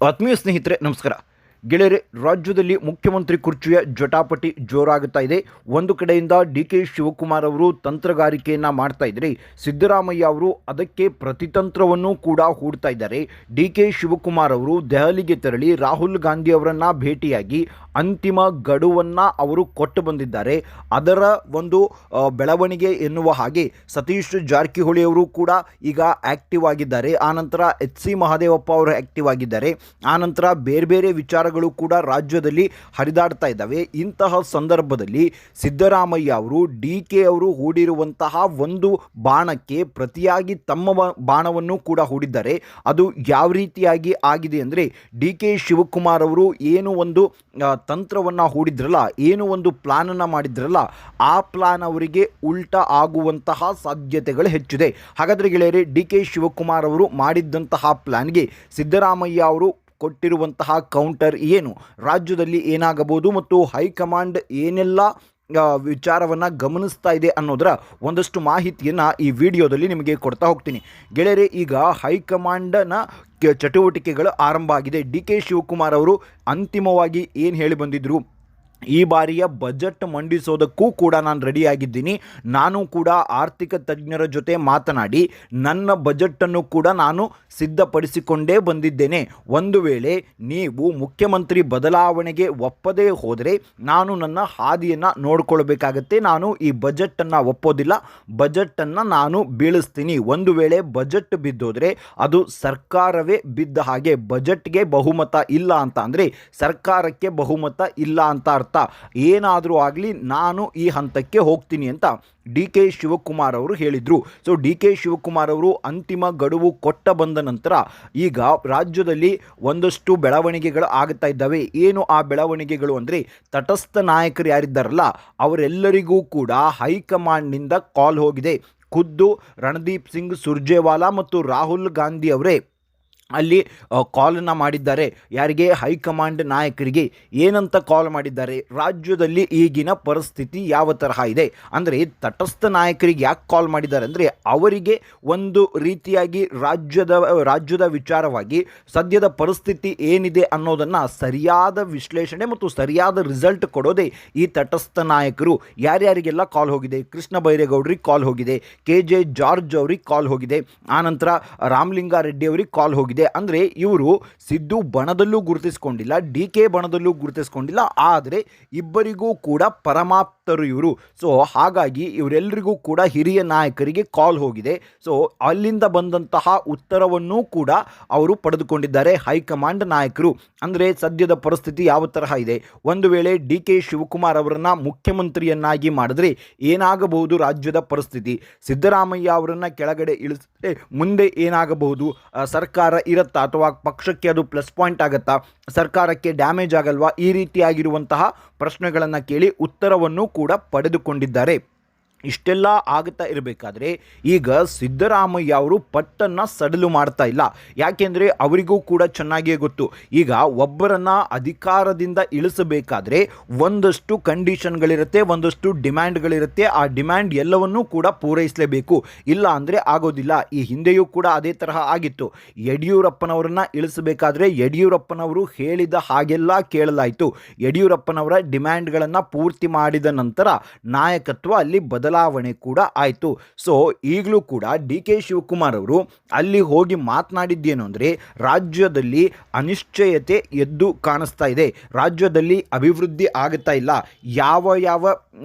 ಆತ್ಮೀಯ ಸ್ನೇಹಿತರೆ ನಮಸ್ಕಾರ. ಗೆಳೆಯರೆ, ರಾಜ್ಯದಲ್ಲಿ ಮುಖ್ಯಮಂತ್ರಿ ಕುರ್ಚಿಯ ಜಟಾಪಟಿ ಜೋರಾಗುತ್ತಾ ಇದೆ. ಒಂದು ಕಡೆಯಿಂದ ಡಿ ಕೆ ಶಿವಕುಮಾರ್ ಅವರು ತಂತ್ರಗಾರಿಕೆಯನ್ನು ಮಾಡ್ತಾ ಇದ್ದಾರೆ. ಸಿದ್ದರಾಮಯ್ಯ ಅವರು ಅದಕ್ಕೆ ಪ್ರತಿತಂತ್ರವನ್ನು ಕೂಡ ಹೂಡ್ತಾ ಇದ್ದಾರೆ. ಡಿ ಕೆ ಶಿವಕುಮಾರ್ ಅವರು ದೆಹಲಿಗೆ ತೆರಳಿ ರಾಹುಲ್ ಗಾಂಧಿ ಅವರನ್ನು ಭೇಟಿಯಾಗಿ ಅಂತಿಮ ಗಡುವನ್ನು ಅವರು ಕೊಟ್ಟು ಬಂದಿದ್ದಾರೆ. ಅದರ ಒಂದು ಬೆಳವಣಿಗೆ ಎನ್ನುವ ಹಾಗೆ ಸತೀಶ್ ಜಾರಕಿಹೊಳಿ ಅವರು ಕೂಡ ಈಗ ಆ್ಯಕ್ಟಿವ್ ಆಗಿದ್ದಾರೆ. ಆನಂತರ ಎಚ್ ಸಿ ಮಹದೇವಪ್ಪ ಅವರು ಆ್ಯಕ್ಟಿವ್ ಆಗಿದ್ದಾರೆ. ಆನಂತರ ಬೇರೆ ಬೇರೆ ವಿಚಾರಗಳು ಕೂಡ ರಾಜ್ಯದಲ್ಲಿ ಹರಿದಾಡ್ತಾ ಇದ್ದಾವೆ. ಇಂತಹ ಸಂದರ್ಭದಲ್ಲಿ ಸಿದ್ದರಾಮಯ್ಯ ಅವರು ಡಿ ಕೆ ಅವರು ಹೂಡಿರುವಂತಹ ಒಂದು ಬಾಣಕ್ಕೆ ಪ್ರತಿಯಾಗಿ ತಮ್ಮ ಬಾಣವನ್ನು ಕೂಡ ಹೂಡಿದ್ದಾರೆ. ಅದು ಯಾವ ರೀತಿಯಾಗಿ ಆಗಿದೆ ಅಂದರೆ, ಡಿ ಕೆ ಶಿವಕುಮಾರ್ ಅವರು ಏನು ಒಂದು ತಂತ್ರವನ್ನು ಹೂಡಿದ್ರಲ್ಲ, ಏನು ಒಂದು ಪ್ಲಾನನ್ನು ಮಾಡಿದ್ರಲ್ಲ, ಆ ಪ್ಲಾನ್ ಅವರಿಗೆ ಉಲ್ಟಾ ಆಗುವಂತಹ ಸಾಧ್ಯತೆಗಳು ಹೆಚ್ಚಿದೆ. ಹಾಗಾದರೆ ಗೆಳೆಯರೆ, ಡಿ ಕೆ ಶಿವಕುಮಾರ್ ಅವರು ಮಾಡಿದ್ದಂತಹ ಪ್ಲಾನ್ಗೆ ಸಿದ್ದರಾಮಯ್ಯ ಅವರು ಕೊಟ್ಟಿರುವಂತಹ ಕೌಂಟರ್ ಏನು, ರಾಜ್ಯದಲ್ಲಿ ಏನಾಗಬಹುದು ಮತ್ತು ಹೈಕಮಾಂಡ್ ಏನೆಲ್ಲ ವಿಚಾರವನ್ನು ಗಮನಿಸ್ತಾ ಇದೆ ಅನ್ನೋದರ ಒಂದಷ್ಟು ಮಾಹಿತಿಯನ್ನು ಈ ವಿಡಿಯೋದಲ್ಲಿ ನಿಮಗೆ ಕೊಡ್ತಾ ಹೋಗ್ತೀನಿ. ಗೆಳೆಯರೆ, ಈಗ ಹೈಕಮಾಂಡ್ನ ಚಟುವಟಿಕೆಗಳು ಆರಂಭ ಆಗಿದೆ. ಡಿ ಕೆ ಶಿವಕುಮಾರ್ ಅವರು ಅಂತಿಮವಾಗಿ ಏನು ಹೇಳಿ ಬಂದಿದ್ದರು, ಈ ಬಾರಿಯ ಬಜೆಟ್ ಮಂಡಿಸೋದಕ್ಕೂ ಕೂಡ ನಾನು ರೆಡಿಯಾಗಿದ್ದೀನಿ. ನಾನು ಕೂಡ ಆರ್ಥಿಕ ತಜ್ಞರ ಜೊತೆ ಮಾತನಾಡಿ ನನ್ನ ಬಜೆಟನ್ನು ಕೂಡ ನಾನು ಸಿದ್ಧಪಡಿಸಿಕೊಂಡೇ ಬಂದಿದ್ದೇನೆ. ಒಂದು ವೇಳೆ ನೀವು ಮುಖ್ಯಮಂತ್ರಿ ಬದಲಾವಣೆಗೆ ಒಪ್ಪದೇ ಹೋದರೆ ನಾನು ನನ್ನ ಹಾದಿಯನ್ನು ನೋಡ್ಕೊಳ್ಬೇಕಾಗತ್ತೆ. ನಾನು ಈ ಬಜೆಟನ್ನು ಒಪ್ಪೋದಿಲ್ಲ, ಬಜೆಟನ್ನು ನಾನು ಬೀಳಿಸ್ತೀನಿ. ಒಂದು ವೇಳೆ ಬಜೆಟ್ ಬಿದ್ದೋದ್ರೆ ಅದು ಸರ್ಕಾರವೇ ಬಿದ್ದ ಹಾಗೆ. ಬಜೆಟ್ಗೆ ಬಹುಮತ ಇಲ್ಲ ಅಂತ ಅಂದರೆ ಸರ್ಕಾರಕ್ಕೆ ಬಹುಮತ ಇಲ್ಲ ಅಂತ ಅರ್ಥ. ಏನಾದರೂ ಆಗಲಿ ನಾನು ಈ ಹಂತಕ್ಕೆ ಹೋಗ್ತೀನಿ ಅಂತ ಡಿ ಕೆ ಶಿವಕುಮಾರ್ ಅವರು ಹೇಳಿದರು. ಸೊ ಡಿ ಕೆ ಶಿವಕುಮಾರ್ ಅವರು ಅಂತಿಮ ಗಡುವು ಕೊಟ್ಟ ಬಂದ ನಂತರ ಈಗ ರಾಜ್ಯದಲ್ಲಿ ಒಂದಷ್ಟು ಬೆಳವಣಿಗೆಗಳು ಆಗುತ್ತಾ ಇದ್ದಾವೆ. ಏನು ಆ ಬೆಳವಣಿಗೆಗಳು ಅಂದರೆ, ತಟಸ್ಥ ನಾಯಕರು ಯಾರಿದ್ದಾರಲ್ಲ ಅವರೆಲ್ಲರಿಗೂ ಕೂಡ ಹೈಕಮಾಂಡ್ನಿಂದ ಕಾಲ್ ಹೋಗಿದೆ. ಖುದ್ದು ರಣದೀಪ್ ಸಿಂಗ್ ಸುರ್ಜೇವಾಲಾ ಮತ್ತು ರಾಹುಲ್ ಗಾಂಧಿ ಅವರೇ ಅಲ್ಲಿ ಕಾಲನ್ನು ಮಾಡಿದ್ದಾರೆ. ಯಾರಿಗೆ? ಹೈಕಮಾಂಡ್ ನಾಯಕರಿಗೆ. ಏನಂತ ಕಾಲ್ ಮಾಡಿದ್ದಾರೆ? ರಾಜ್ಯದಲ್ಲಿ ಈಗಿನ ಪರಿಸ್ಥಿತಿ ಯಾವ ತರಹ ಇದೆ ಅಂದರೆ, ತಟಸ್ಥ ನಾಯಕರಿಗೆ ಯಾಕೆ ಕಾಲ್ ಮಾಡಿದ್ದಾರೆ ಅಂದರೆ, ಅವರಿಗೆ ಒಂದು ರೀತಿಯಾಗಿ ರಾಜ್ಯದ ವಿಚಾರವಾಗಿ ಸದ್ಯದ ಪರಿಸ್ಥಿತಿ ಏನಿದೆ ಅನ್ನೋದನ್ನು ಸರಿಯಾದ ವಿಶ್ಲೇಷಣೆ ಮತ್ತು ಸರಿಯಾದ ರಿಸಲ್ಟ್ ಕೊಡೋದೇ ಈ ತಟಸ್ಥ ನಾಯಕರು. ಯಾರ್ಯಾರಿಗೆಲ್ಲ ಕಾಲ್ ಹೋಗಿದೆ? ಕೃಷ್ಣ ಬೈರೇಗೌಡರಿಗೆ ಕಾಲ್ ಹೋಗಿದೆ, ಕೆ ಜೆ ಜಾರ್ಜ್ ಅವ್ರಿಗೆ ಕಾಲ್ ಹೋಗಿದೆ, ಆನಂತರ ರಾಮಲಿಂಗಾರೆಡ್ಡಿ ಅವರಿಗೆ ಕಾಲ್ ಹೋಗಿದೆ. ಅಂದರೆ ಇವರು ಸಿದ್ದು ಬಣದಲ್ಲೂ ಗುರುತಿಸಿಕೊಂಡಿಲ್ಲ, ಡಿ ಕೆ ಬಣದಲ್ಲೂ ಗುರುತಿಸಿಕೊಂಡಿಲ್ಲ, ಆದರೆ ಇಬ್ಬರಿಗೂ ಕೂಡ ಪರಮಾಪ್ತರು ಇವರು. ಸೊ ಹಾಗಾಗಿ ಇವರೆಲ್ಲರಿಗೂ ಕೂಡ ಹಿರಿಯ ನಾಯಕರಿಗೆ ಕಾಲ್ ಹೋಗಿದೆ. ಸೊ ಅಲ್ಲಿಂದ ಬಂದಂತಹ ಉತ್ತರವನ್ನೂ ಕೂಡ ಅವರು ಪಡೆದುಕೊಂಡಿದ್ದಾರೆ ಹೈಕಮಾಂಡ್ ನಾಯಕರು. ಅಂದರೆ ಸದ್ಯದ ಪರಿಸ್ಥಿತಿ ಯಾವ ತರಹ ಇದೆ, ಒಂದು ವೇಳೆ ಡಿ ಕೆ ಶಿವಕುಮಾರ್ ಅವರನ್ನು ಮುಖ್ಯಮಂತ್ರಿಯನ್ನಾಗಿ ಮಾಡಿದ್ರೆ ಏನಾಗಬಹುದು ರಾಜ್ಯದ ಪರಿಸ್ಥಿತಿ, ಸಿದ್ದರಾಮಯ್ಯ ಅವರನ್ನು ಕೆಳಗಡೆ ಇಳಿಸಿದ್ರೆ ಮುಂದೆ ಏನಾಗಬಹುದು, ಸರ್ಕಾರ ಇರುತ್ತಾ ಅಥವಾ ಪಕ್ಷಕ್ಕೆ ಅದು ಪ್ಲಸ್ ಪಾಯಿಂಟ್ ಆಗುತ್ತಾ, ಸರ್ಕಾರಕ್ಕೆ ಡ್ಯಾಮೇಜ್ ಆಗಲ್ವಾ, ಈ ರೀತಿಯಾಗಿರುವಂತಹ ಪ್ರಶ್ನೆಗಳನ್ನು ಕೇಳಿ ಉತ್ತರವನ್ನು ಕೂಡ ಪಡೆದುಕೊಂಡಿದ್ದಾರೆ. ಇಷ್ಟೆಲ್ಲ ಆಗುತ್ತಾ ಇರಬೇಕಾದ್ರೆ ಈಗ ಸಿದ್ದರಾಮಯ್ಯ ಅವರು ಪಟ್ಟನ್ನು ಸಡಲು ಮಾಡ್ತಾ ಇಲ್ಲ. ಯಾಕೆಂದರೆ ಅವರಿಗೂ ಕೂಡ ಚೆನ್ನಾಗಿಯೇ ಗೊತ್ತು, ಈಗ ಒಬ್ಬರನ್ನು ಅಧಿಕಾರದಿಂದ ಇಳಿಸಬೇಕಾದ್ರೆ ಒಂದಷ್ಟು ಕಂಡೀಷನ್ಗಳಿರುತ್ತೆ, ಒಂದಷ್ಟು ಡಿಮ್ಯಾಂಡ್ಗಳಿರುತ್ತೆ. ಆ ಡಿಮ್ಯಾಂಡ್ ಎಲ್ಲವನ್ನೂ ಕೂಡ ಪೂರೈಸಲೇಬೇಕು, ಇಲ್ಲ ಅಂದರೆ ಆಗೋದಿಲ್ಲ. ಈ ಹಿಂದೆಯೂ ಕೂಡ ಅದೇ ತರಹ ಆಗಿತ್ತು. ಯಡಿಯೂರಪ್ಪನವರನ್ನು ಇಳಿಸಬೇಕಾದ್ರೆ ಯಡಿಯೂರಪ್ಪನವರು ಹೇಳಿದ ಹಾಗೆಲ್ಲ ಕೇಳಲಾಯಿತು. ಯಡಿಯೂರಪ್ಪನವರ ಡಿಮ್ಯಾಂಡ್ಗಳನ್ನು ಪೂರ್ತಿ ಮಾಡಿದ ನಂತರ ನಾಯಕತ್ವ ಅಲ್ಲಿ ಬದಲಾವಣೆ ಕೂಡ ಆಯಿತು. ಸೊ ಈಗಲೂ ಕೂಡ ಡಿ ಕೆ ಶಿವಕುಮಾರ್ ಅವರು ಅಲ್ಲಿ ಹೋಗಿ ಮಾತನಾಡಿದ್ದೇನು ಅಂದರೆ, ರಾಜ್ಯದಲ್ಲಿ ಅನಿಶ್ಚಯತೆ ಎದ್ದು ಕಾಣಿಸ್ತಾ ಇದೆ, ರಾಜ್ಯದಲ್ಲಿ ಅಭಿವೃದ್ಧಿ ಆಗುತ್ತಾ ಇಲ್ಲ, ಯಾವ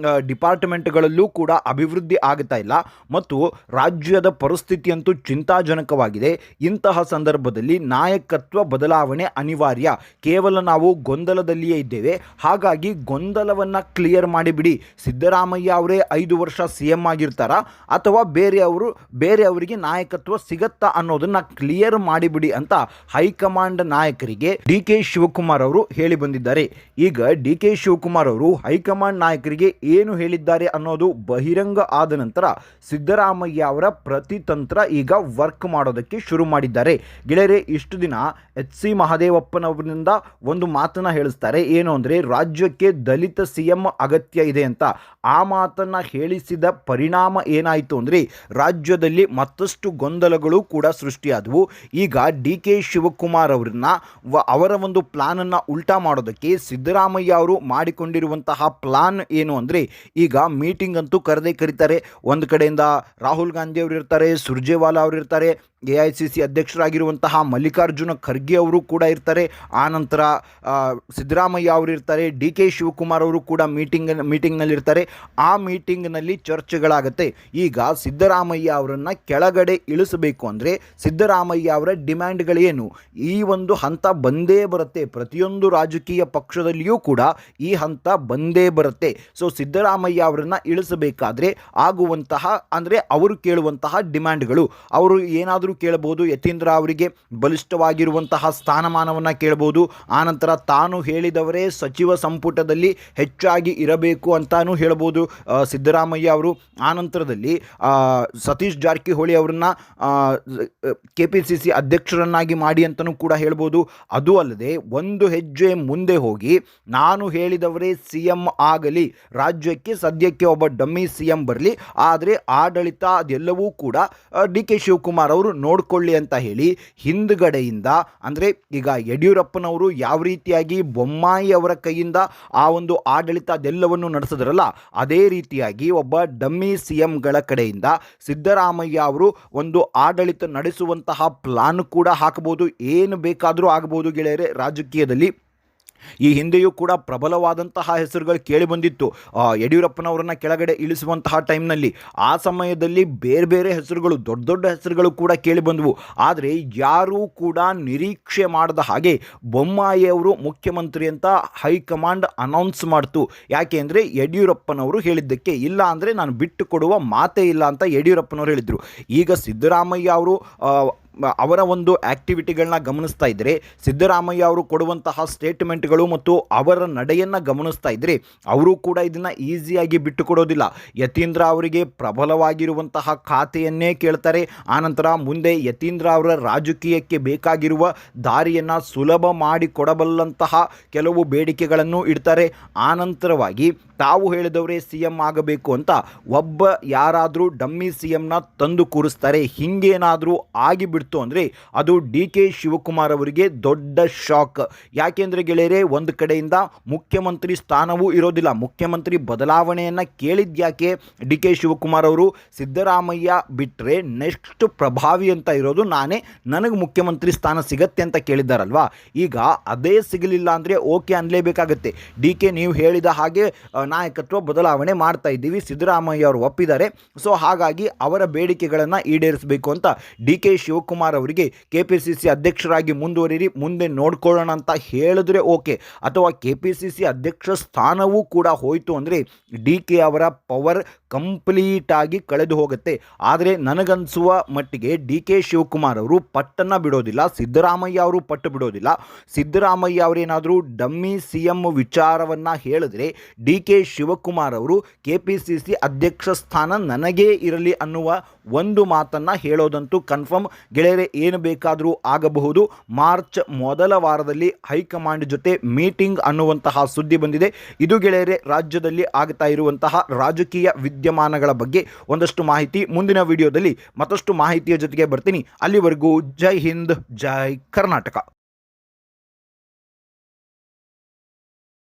ಡಿಪಾರ್ಟ್ಮೆಂಟ್ಗಳಲ್ಲೂ ಕೂಡ ಅಭಿವೃದ್ಧಿ ಆಗುತ್ತಾ ಇಲ್ಲ ಮತ್ತು ರಾಜ್ಯದ ಪರಿಸ್ಥಿತಿಯಂತೂ ಚಿಂತಾಜನಕವಾಗಿದೆ. ಇಂತಹ ಸಂದರ್ಭದಲ್ಲಿ ನಾಯಕತ್ವ ಬದಲಾವಣೆ ಅನಿವಾರ್ಯ. ಕೇವಲ ನಾವು ಗೊಂದಲದಲ್ಲಿಯೇ ಇದ್ದೇವೆ, ಹಾಗಾಗಿ ಗೊಂದಲವನ್ನು ಕ್ಲಿಯರ್ ಮಾಡಿಬಿಡಿ. ಸಿದ್ದರಾಮಯ್ಯ ಅವರೇ 5 ವರ್ಷ CM ಆಗಿರ್ತಾರ ಅಥವಾ ಬೇರೆಯವರಿಗೆ ನಾಯಕತ್ವ ಸಿಗತ್ತಾ ಅನ್ನೋದನ್ನ ಕ್ಲಿಯರ್ ಮಾಡಿಬಿಡಿ ಅಂತ ಹೈಕಮಾಂಡ್ ನಾಯಕರಿಗೆ ಡಿ ಕೆ ಶಿವಕುಮಾರ್ ಅವರು ಹೇಳಿ ಬಂದಿದ್ದಾರೆ. ಈಗ ಡಿ ಕೆ ಶಿವಕುಮಾರ್ ಅವರು ಹೈಕಮಾಂಡ್ ನಾಯಕರಿಗೆ ಏನು ಹೇಳಿದ್ದಾರೆ ಅನ್ನೋದು ಬಹಿರಂಗ ಆದ ನಂತರ ಸಿದ್ದರಾಮಯ್ಯ ಅವರ ಪ್ರತಿತಂತ್ರ ಈಗ ವರ್ಕ್ ಮಾಡೋದಕ್ಕೆ ಶುರು ಮಾಡಿದ್ದಾರೆ. ಗೆಳೆಯರೆ, ಇಷ್ಟು ದಿನ ಎಚ್ ಸಿ ಮಹದೇವಪ್ಪನವರಿಂದ ಒಂದು ಮಾತನ್ನ ಹೇಳಿಸ್ತಾರೆ, ಏನು ಅಂದರೆ ರಾಜ್ಯಕ್ಕೆ ದಲಿತ CM ಅಗತ್ಯ ಇದೆ ಅಂತ. ಆ ಮಾತನ್ನ ಹೇಳಿ ಕಳುಹಿಸಿದ ಪರಿಣಾಮ ಏನಾಯಿತು ಅಂದರೆ ರಾಜ್ಯದಲ್ಲಿ ಮತ್ತಷ್ಟು ಗೊಂದಲಗಳು ಕೂಡ ಸೃಷ್ಟಿಯಾದವು. ಈಗ ಡಿ ಕೆ ಶಿವಕುಮಾರ್ ಅವರ ಒಂದು ಪ್ಲಾನನ್ನು ಉಲ್ಟಾ ಮಾಡೋದಕ್ಕೆ ಸಿದ್ದರಾಮಯ್ಯ ಅವರು ಮಾಡಿಕೊಂಡಿರುವಂತಹ ಪ್ಲಾನ್ ಏನು ಅಂದರೆ ಈಗ ಮೀಟಿಂಗ್ ಅಂತೂ ಕರೀತಾರೆ. ಒಂದು ಕಡೆಯಿಂದ ರಾಹುಲ್ ಗಾಂಧಿ ಅವರು ಇರ್ತಾರೆ, ಸುರ್ಜೇವಾಲಾ ಅವರು ಇರ್ತಾರೆ, AICC ಅಧ್ಯಕ್ಷರಾಗಿರುವಂತಹ ಮಲ್ಲಿಕಾರ್ಜುನ ಖರ್ಗೆ ಅವರು ಕೂಡ ಇರ್ತಾರೆ, ಆನಂತರ ಸಿದ್ದರಾಮಯ್ಯ ಅವರು ಇರ್ತಾರೆ, ಡಿ ಕೆ ಶಿವಕುಮಾರ್ ಅವರು ಕೂಡ ಮೀಟಿಂಗ್ನಲ್ಲಿರ್ತಾರೆ. ಆ ಮೀಟಿಂಗ್ನಲ್ಲಿ ಚರ್ಚೆಗಳಾಗುತ್ತೆ. ಈಗ ಸಿದ್ದರಾಮಯ್ಯ ಅವರನ್ನು ಕೆಳಗಡೆ ಇಳಿಸಬೇಕು ಅಂದರೆ ಸಿದ್ದರಾಮಯ್ಯ ಅವರ ಡಿಮ್ಯಾಂಡ್ಗಳೇನು? ಈ ಒಂದು ಹಂತ ಬಂದೇ ಬರುತ್ತೆ. ಪ್ರತಿಯೊಂದು ರಾಜಕೀಯ ಪಕ್ಷದಲ್ಲಿಯೂ ಕೂಡ ಈ ಹಂತ ಬಂದೇ ಬರುತ್ತೆ. ಸೊ ಸಿದ್ದರಾಮಯ್ಯ ಅವರನ್ನು ಇಳಿಸಬೇಕಾದ್ರೆ ಆಗುವಂತಹ ಅಂದರೆ ಅವರು ಕೇಳುವಂತಹ ಡಿಮ್ಯಾಂಡ್ಗಳು, ಅವರು ಏನಾದರೂ ಕೇಳಬಹುದು. ಯತೀಂದ್ರ ಅವರಿಗೆ ಬಲಿಷ್ಠವಾಗಿರುವಂತಹ ಸ್ಥಾನಮಾನವನ್ನು ಕೇಳಬಹುದು. ಆನಂತರ ತಾನು ಹೇಳಿದವರೇ ಸಚಿವ ಸಂಪುಟದಲ್ಲಿ ಹೆಚ್ಚಾಗಿ ಇರಬೇಕು ಅಂತಾನೂ ಹೇಳ್ಬೋದು ಸಿದ್ದರಾಮಯ್ಯ ಅವರು. ಆನಂತರದಲ್ಲಿ ಸತೀಶ್ ಜಾರಕಿಹೊಳಿ ಅವರನ್ನ KPCC ಅಧ್ಯಕ್ಷರನ್ನಾಗಿ ಮಾಡಿ ಅಂತಲೂ ಕೂಡ ಹೇಳ್ಬೋದು. ಅದು ಅಲ್ಲದೆ ಒಂದು ಹೆಜ್ಜೆ ಮುಂದೆ ಹೋಗಿ ನಾನು ಹೇಳಿದವರೇ CM ಆಗಲಿ, ರಾಜ್ಯಕ್ಕೆ ಸದ್ಯಕ್ಕೆ ಒಬ್ಬ ಡಮ್ಮಿ CM ಬರಲಿ, ಆದರೆ ಆಡಳಿತ ಅದೆಲ್ಲವೂ ಕೂಡ ಡಿ ಕೆ ಶಿವಕುಮಾರ್ ಅವರು ನೋಡ್ಕೊಳ್ಳಿ ಅಂತ ಹೇಳಿ ಹಿಂದ್ಗಡೆಯಿಂದ ಅಂದರೆ ಈಗ ಯಡಿಯೂರಪ್ಪನವರು ಯಾವ ರೀತಿಯಾಗಿ ಬೊಮ್ಮಾಯಿ ಅವರ ಕೈಯಿಂದ ಆ ಒಂದು ಆಡಳಿತ ಅದೆಲ್ಲವನ್ನು ನಡೆಸಿದ್ರಲ್ಲ, ಅದೇ ರೀತಿಯಾಗಿ ಒಬ್ಬ ಡಮ್ಮಿ CMಗಳ ಕಡೆಯಿಂದ ಸಿದ್ದರಾಮಯ್ಯ ಅವರು ಒಂದು ಆಡಳಿತ ನಡೆಸುವಂತಹ ಪ್ಲಾನ್ ಕೂಡ ಹಾಕಬಹುದು. ಏನು ಬೇಕಾದರೂ ಆಗಬಹುದು ಗೆಳೆಯರೆ ರಾಜಕೀಯದಲ್ಲಿ. ಈ ಹಿಂದೆಯೂ ಕೂಡ ಪ್ರಬಲವಾದಂತಹ ಹೆಸರುಗಳು ಕೇಳಿ ಬಂದಿತ್ತು ಯಡಿಯೂರಪ್ಪನವರನ್ನು ಕೆಳಗಡೆ ಇಳಿಸುವಂತಹ ಟೈಮ್ನಲ್ಲಿ. ಆ ಸಮಯದಲ್ಲಿ ಬೇರೆ ಬೇರೆ ಹೆಸರುಗಳು, ದೊಡ್ಡ ದೊಡ್ಡ ಹೆಸರುಗಳು ಕೂಡ ಕೇಳಿ ಬಂದವು. ಆದರೆ ಯಾರೂ ಕೂಡ ನಿರೀಕ್ಷೆ ಮಾಡದ ಹಾಗೆ ಬೊಮ್ಮಾಯಿ ಅವರು ಮುಖ್ಯಮಂತ್ರಿ ಅಂತ ಹೈಕಮಾಂಡ್ ಅನೌನ್ಸ್ ಮಾಡ್ತು. ಯಾಕೆ ಅಂದರೆ ಯಡಿಯೂರಪ್ಪನವರು ಹೇಳಿದ್ದಕ್ಕೆ, ಇಲ್ಲ ಅಂದರೆ ನಾನು ಬಿಟ್ಟು ಕೊಡುವ ಮಾತೇ ಇಲ್ಲ ಅಂತ ಯಡಿಯೂರಪ್ಪನವರು ಹೇಳಿದರು. ಈಗ ಸಿದ್ದರಾಮಯ್ಯ ಅವರು ಅವರ ಒಂದು ಆ್ಯಕ್ಟಿವಿಟಿಗಳನ್ನ ಗಮನಿಸ್ತಾ ಇದ್ದರೆ, ಸಿದ್ದರಾಮಯ್ಯ ಅವರು ಕೊಡುವಂತಹ ಸ್ಟೇಟ್ಮೆಂಟ್ಗಳು ಮತ್ತು ಅವರ ನಡೆಯನ್ನು ಗಮನಿಸ್ತಾ ಇದ್ದರೆ ಅವರು ಕೂಡ ಇದನ್ನು ಈಸಿಯಾಗಿ ಬಿಟ್ಟು ಕೊಡೋದಿಲ್ಲ. ಯತೀಂದ್ರ ಅವರಿಗೆ ಪ್ರಬಲವಾಗಿರುವಂತಹ ಖಾತೆಯನ್ನೇ ಕೇಳ್ತಾರೆ. ಆನಂತರ ಮುಂದೆ ಯತೀಂದ್ರ ಅವರ ರಾಜಕೀಯಕ್ಕೆ ಬೇಕಾಗಿರುವ ದಾರಿಯನ್ನು ಸುಲಭ ಮಾಡಿಕೊಡಬಲ್ಲಂತಹ ಕೆಲವು ಬೇಡಿಕೆಗಳನ್ನು ಇಡ್ತಾರೆ. ಆನಂತರವಾಗಿ ತಾವು ಹೇಳಿದವರೇ CM ಆಗಬೇಕು ಅಂತ ಒಬ್ಬ ಯಾರಾದರೂ ಡಮ್ಮಿ CMನ ತಂದು ಕೂರಿಸ್ತಾರೆ. ಹಿಂಗೇನಾದರೂ ಆಗಿಬಿಡ್ತು ಅಂದರೆ ಅದು ಡಿ ಕೆ ಶಿವಕುಮಾರ್ ಅವರಿಗೆ ದೊಡ್ಡ ಶಾಕ್. ಯಾಕೆಂದರೆ ಗೆಳೆಯರೆ, ಒಂದು ಕಡೆಯಿಂದ ಮುಖ್ಯಮಂತ್ರಿ ಸ್ಥಾನವೂ ಇರೋದಿಲ್ಲ. ಮುಖ್ಯಮಂತ್ರಿ ಬದಲಾವಣೆಯನ್ನು ಕೇಳಿದ್ಯಾಕೆ ಡಿ ಕೆ ಶಿವಕುಮಾರ್ ಅವರು? ಸಿದ್ದರಾಮಯ್ಯ ಬಿಟ್ಟರೆ ನೆಕ್ಸ್ಟ್ ಪ್ರಭಾವಿ ಅಂತ ಇರೋದು ನಾನೇ, ನನಗೆ ಮುಖ್ಯಮಂತ್ರಿ ಸ್ಥಾನ ಸಿಗತ್ತೆ ಅಂತ ಕೇಳಿದ್ದಾರಲ್ವಾ. ಈಗ ಅದೇ ಸಿಗಲಿಲ್ಲ ಅಂದರೆ ಓಕೆ ಅನ್ನಲೇಬೇಕಾಗತ್ತೆ. ಡಿ ಕೆ ನೀವು ಹೇಳಿದ ಹಾಗೆ ನಾಯಕತ್ವ ಬದಲಾವಣೆ ಮಾಡ್ತಾ ಇದ್ದೀವಿ, ಸಿದ್ದರಾಮಯ್ಯ ಅವರು ಒಪ್ಪಿದ್ದಾರೆ, ಸೊ ಹಾಗಾಗಿ ಅವರ ಬೇಡಿಕೆಗಳನ್ನು ಈಡೇರಿಸಬೇಕು ಅಂತ ಡಿ ಕೆ ಶಿವಕುಮಾರ್ ಅವರಿಗೆ KPCC ಅಧ್ಯಕ್ಷರಾಗಿ ಮುಂದುವರಿರಿ, ಮುಂದೆ ನೋಡ್ಕೊಳ್ಳೋಣ ಅಂತ ಹೇಳಿದ್ರೆ ಓಕೆ. ಅಥವಾ KPCC ಅಧ್ಯಕ್ಷ ಸ್ಥಾನವೂ ಕೂಡ ಹೋಯಿತು ಅಂದರೆ ಡಿ ಕೆ ಅವರ ಪವರ್ ಕಂಪ್ಲೀಟಾಗಿ ಕಳೆದು ಹೋಗುತ್ತೆ. ಆದರೆ ನನಗನ್ಸುವ ಮಟ್ಟಿಗೆ ಡಿ ಕೆ ಶಿವಕುಮಾರ್ ಅವರು ಪಟ್ಟನ್ನು ಬಿಡೋದಿಲ್ಲ, ಸಿದ್ದರಾಮಯ್ಯ ಅವರು ಪಟ್ಟು ಬಿಡೋದಿಲ್ಲ. ಸಿದ್ದರಾಮಯ್ಯ ಅವರೇನಾದರೂ ಡಮ್ಮಿ CM ವಿಚಾರವನ್ನು ಹೇಳಿದ್ರೆ ಡಿ ಕೆ ಶಿವಕುಮಾರ್ ಅವರು KPCC ಅಧ್ಯಕ್ಷ ಸ್ಥಾನ ನನಗೇ ಇರಲಿ ಅನ್ನುವ ಒಂದು ಮಾತನ್ನು ಹೇಳೋದಂತೂ ಕನ್ಫರ್ಮ್. ಗೆಳೆಯರೆ, ಏನು ಬೇಕಾದರೂ ಆಗಬಹುದು. ಮಾರ್ಚ್ ಮೊದಲ ವಾರದಲ್ಲಿ ಹೈಕಮಾಂಡ್ ಜೊತೆ ಮೀಟಿಂಗ್ ಅನ್ನುವಂತಹ ಸುದ್ದಿ ಬಂದಿದೆ. ಇದು ಗೆಳೆಯರೆ ರಾಜ್ಯದಲ್ಲಿ ಆಗ್ತಾ ಇರುವಂತಹ ರಾಜಕೀಯ ವಿದ್ಯಮಾನಗಳ ಬಗ್ಗೆ ಒಂದಷ್ಟು ಮಾಹಿತಿ. ಮುಂದಿನ ವಿಡಿಯೋದಲ್ಲಿ ಮತ್ತಷ್ಟು ಮಾಹಿತಿಯ ಜೊತೆಗೆ ಬರ್ತೀನಿ. ಅಲ್ಲಿವರೆಗೂ ಜೈ ಹಿಂದ್, ಜೈ ಕರ್ನಾಟಕ.